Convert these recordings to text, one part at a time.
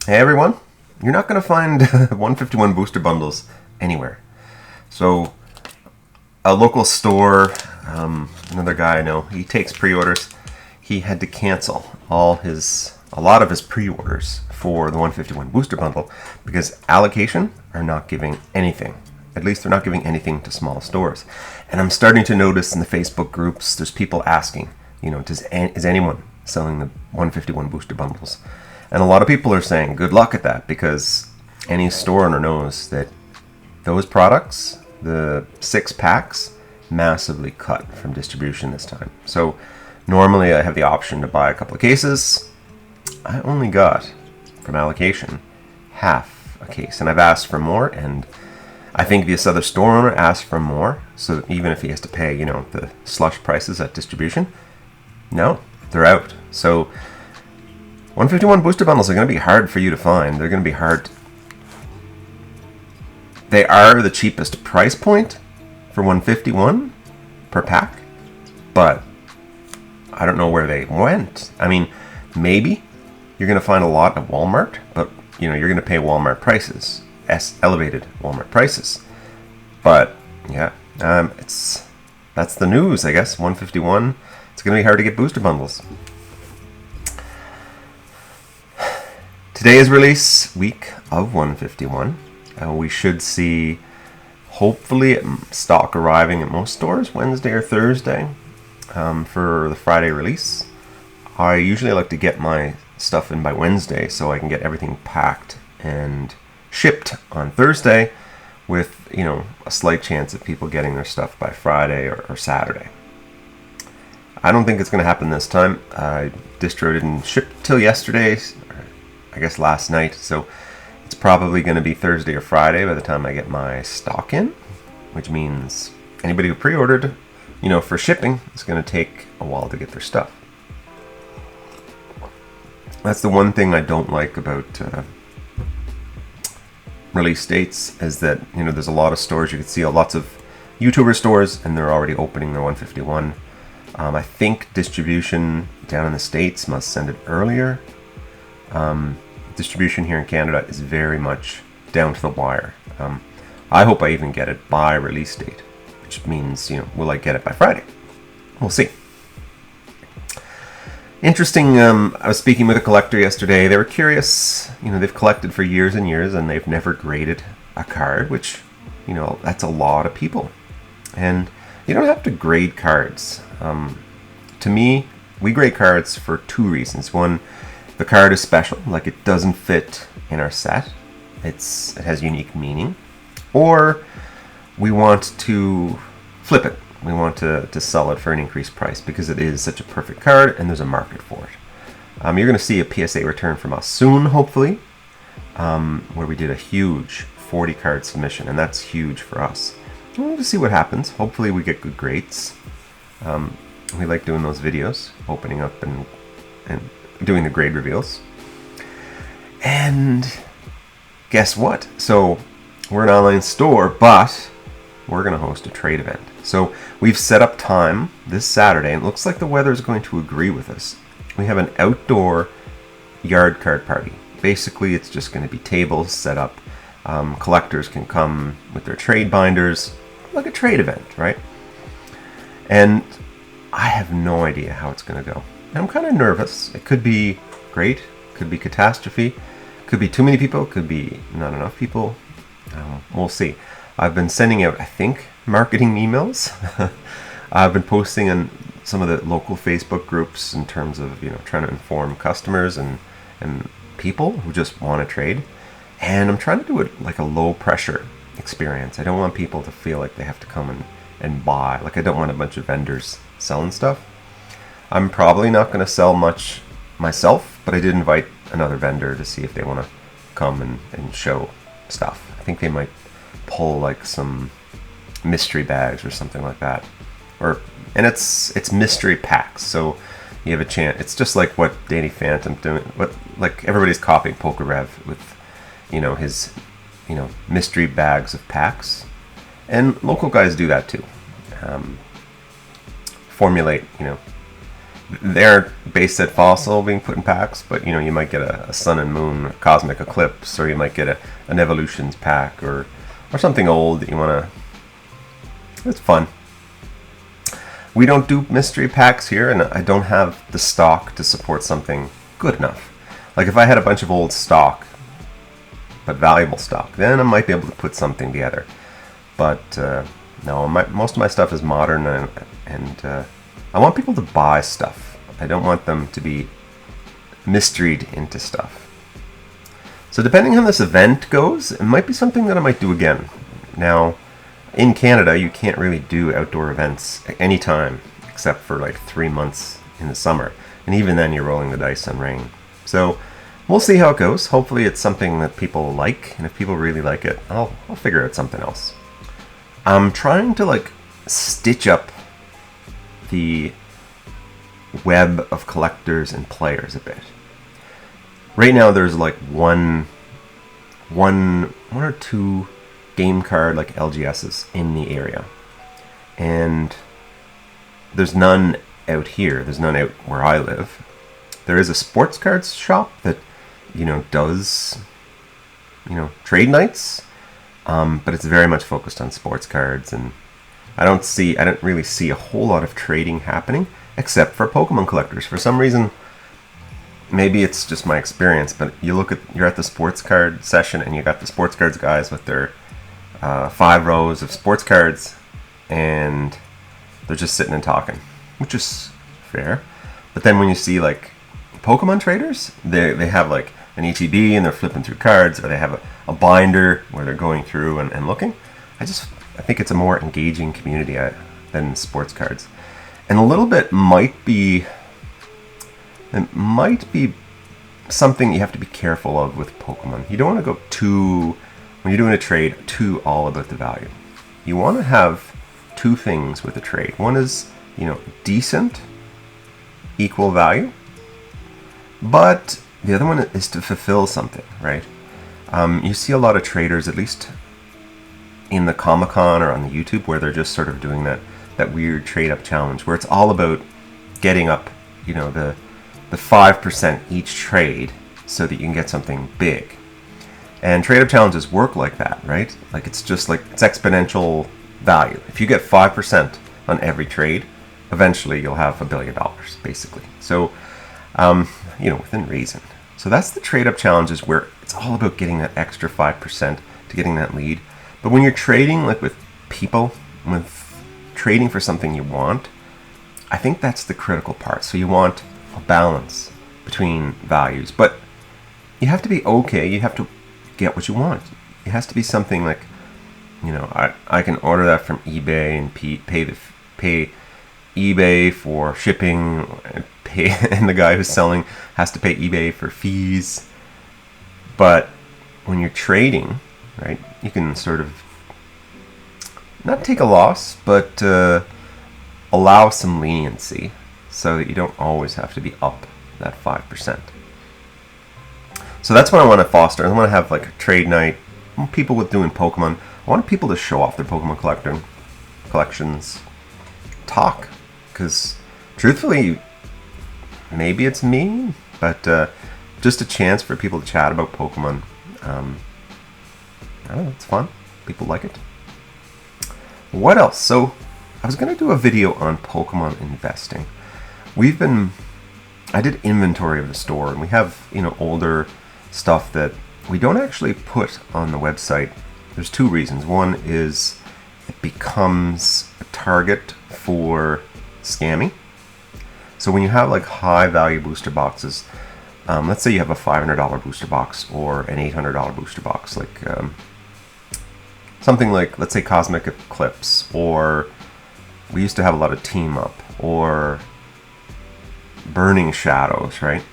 Hey everyone, you're not going to find 151 booster bundles anywhere. So a local store, another guy I know, he takes pre-orders. He had to cancel a lot of his pre-orders for the 151 booster bundle because allocation are not giving anything. At least they're not giving anything to small stores. And I'm starting to notice in the Facebook groups, there's people asking, is anyone selling the 151 booster bundles? And a lot of people are saying good luck at that because any store owner knows that those products, the 6 packs, massively cut from distribution this time. So normally I have the option to buy a couple of cases. I only got from allocation half a case, and I've asked for more, and I think this other store owner asked for more, so even if he has to pay, the slush prices at distribution, no, they're out. So 151 booster bundles are going to be hard for you to find. They're going to be hard. They are the cheapest price point for 151 per pack, but I don't know where they went. I mean, maybe you're going to find a lot at Walmart, but you're going to pay Walmart prices, elevated Walmart prices. But yeah, that's the news, I guess. 151. It's going to be hard to get booster bundles. Today is release week of 151. We should see, hopefully, stock arriving at most stores Wednesday or Thursday for the Friday release. I usually like to get my stuff in by Wednesday so I can get everything packed and shipped on Thursday with, a slight chance of people getting their stuff by Friday or Saturday. I don't think it's going to happen this time. I distributed and shipped till yesterday, I guess last night, so it's probably going to be Thursday or Friday by the time I get my stock in, which means anybody who pre-ordered, for shipping, it's going to take a while to get their stuff. That's the one thing I don't like about release dates is that, there's a lot of stores, you can see lots of YouTuber stores, and they're already opening their 151. I think distribution down in the States must send it earlier. Distribution here in Canada is very much down to the wire. I hope I even get it by release date, which means, will I get it by Friday? We'll see. Interesting, I was speaking with a collector yesterday. They were curious, they've collected for years and years and they've never graded a card, which, that's a lot of people. And you don't have to grade cards. To me, we grade cards for 2 reasons. One, the card is special, like it doesn't fit in our set. It has unique meaning. Or we want to flip it. We want to sell it for an increased price because it is such a perfect card and there's a market for it. You're going to see a PSA return from us soon, hopefully, where we did a huge 40 card submission, and that's huge for us. We'll just see what happens. Hopefully we get good grades. We like doing those videos, opening up and doing the grade reveals. And guess what? So we're an online store, but we're going to host a trade event. So we've set up time this Saturday, and it looks like the weather is going to agree with us. We have an outdoor yard card party. Basically, it's just going to be tables set up. Collectors can come with their trade binders, like a trade event, right? And I have no idea how it's going to go. I'm kind of nervous. It could be great, could be catastrophe, could be too many people, could be not enough people. We'll see. I've been sending out, I think, marketing emails. I've been posting on some of the local Facebook groups in terms of, trying to inform customers and people who just want to trade. And I'm trying to do it like a low pressure experience. I don't want people to feel like they have to come and buy. Like I don't want a bunch of vendors selling stuff. I'm probably not going to sell much myself, but I did invite another vendor to see if they want to come and show stuff. I think they might pull like some mystery bags or something like that. And it's mystery packs, so you have a chance. It's just like what Danny Phantom doing, like everybody's copying Pokerev with, his, mystery bags of packs. And local guys do that too. Formulate, they're base set fossil being put in packs, but you might get a sun and moon, a cosmic eclipse, or you might get an evolutions pack, or something old that you want to. It's fun. We don't do mystery packs here, and I don't have the stock to support something good enough. Like if I had a bunch of old stock, but valuable stock, then I might be able to put something together. But no, most of my stuff is modern, and I want people to buy stuff. I don't want them to be mysteried into stuff. So depending on how this event goes, it might be something that I might do again. Now, in Canada, you can't really do outdoor events at any time except for like 3 months in the summer. And even then, you're rolling the dice on rain. So we'll see how it goes. Hopefully it's something that people like. And if people really like it, I'll figure out something else. I'm trying to like stitch up the web of collectors and players a bit. Right now there's like one or two game card like LGSs in the area, and there's none out here. There's none out where I live. There is a sports cards shop that does trade nights, but it's very much focused on sports cards, and I don't really see a whole lot of trading happening except for Pokemon collectors. For some reason, maybe it's just my experience, but you're at the sports card session and you got the sports cards guys with their 5 rows of sports cards, and they're just sitting and talking, which is fair. But then when you see like Pokemon traders, they have like an ETB and they're flipping through cards, or they have a binder where they're going through and looking. I think it's a more engaging community than sports cards. And a little bit might be something you have to be careful of with Pokemon. You don't want to go when you're doing a trade, too all about the value. You want to have 2 things with a trade. One is, decent, equal value, but the other one is to fulfill something, right? You see a lot of traders, at least in the Comic-Con or on the YouTube, where they're just sort of doing that weird trade-up challenge, where it's all about getting up, the 5% each trade so that you can get something big. And trade-up challenges work like that, right? Like it's just like it's exponential value. If you get 5% on every trade, eventually you'll have $1 billion, basically. So, within reason. So that's the trade-up challenges, where it's all about getting that extra 5% to getting that lead. But when you're trading like with people, with trading for something you want, I think that's the critical part. So you want a balance between values, but you have to be okay. You have to get what you want. It has to be something like, I can order that from eBay and pay eBay for shipping, and the guy who's selling has to pay eBay for fees. But when you're trading, right, you can sort of not take a loss, but allow some leniency so that you don't always have to be up that 5%. So that's what I want to foster. I want to have like a trade night. I want people with doing Pokemon. I want people to show off their Pokemon collections. Talk. Because truthfully, maybe it's me, but just a chance for people to chat about Pokemon. I don't know, it's fun. People like it. What else? So I was going to do a video on Pokemon investing. I did inventory of the store, and we have, older stuff that we don't actually put on the website. There's 2 reasons. One is it becomes a target for scamming. So when you have like high value booster boxes, let's say you have a $500 booster box or an $800 booster box, like something like, let's say, Cosmic Eclipse, or we used to have a lot of Team Up, or Burning Shadows, right?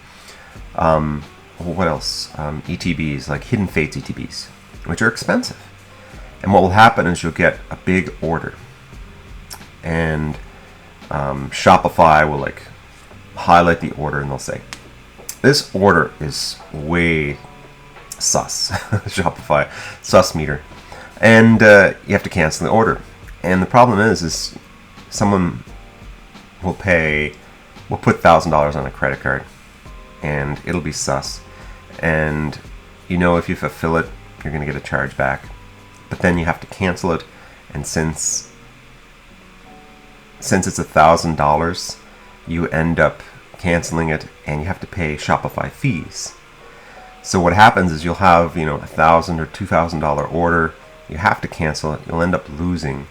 What else? ETBs, like Hidden Fates ETBs, which are expensive. And what will happen is you'll get a big order, and Shopify will like highlight the order, and they'll say, this order is way sus. Shopify sus meter, and you have to cancel the order. And the problem is someone will pay we'll put $1,000 on a credit card, and it'll be sus. And you know, if you fulfill it, you're going to get a charge back. But then you have to cancel it, and since it's $1,000, you end up canceling it, and you have to pay Shopify fees. So what happens is you'll have, you know, $1,000 or $2,000 order. You have to cancel it. You'll end up losing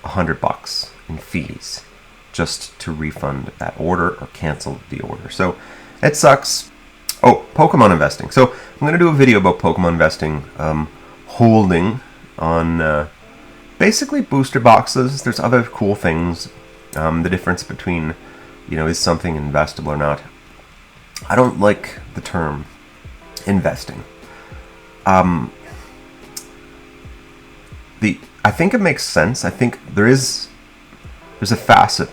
$100 in fees just to refund that order or cancel the order. So it sucks. Oh, Pokemon investing. So I'm going to do a video about Pokemon investing, holding on basically booster boxes. There's other cool things. The difference between, you know, is something investable or not. I don't like the term investing. I think it makes sense. I think there's a facet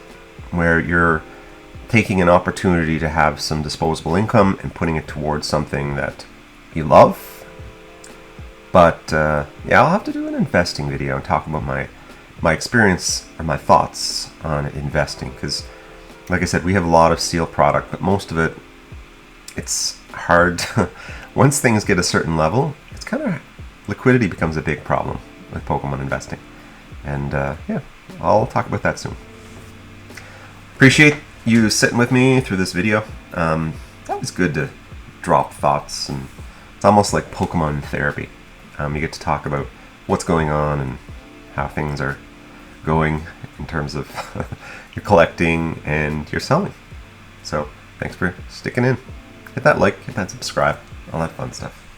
where you're taking an opportunity to have some disposable income and putting it towards something that you love. But yeah, I'll have to do an investing video and talk about my experience or my thoughts on investing, because like I said, we have a lot of seal product, but most of it, it's hard. Once things get a certain level, it's kind of, liquidity becomes a big problem with Pokemon investing. And yeah, I'll talk about that soon. Appreciate you sitting with me through this video. That was good to drop thoughts, and it's almost like Pokemon therapy. You get to talk about what's going on and how things are going in terms of your collecting and your selling. So thanks for sticking in. Hit that like, hit that subscribe, all that fun stuff.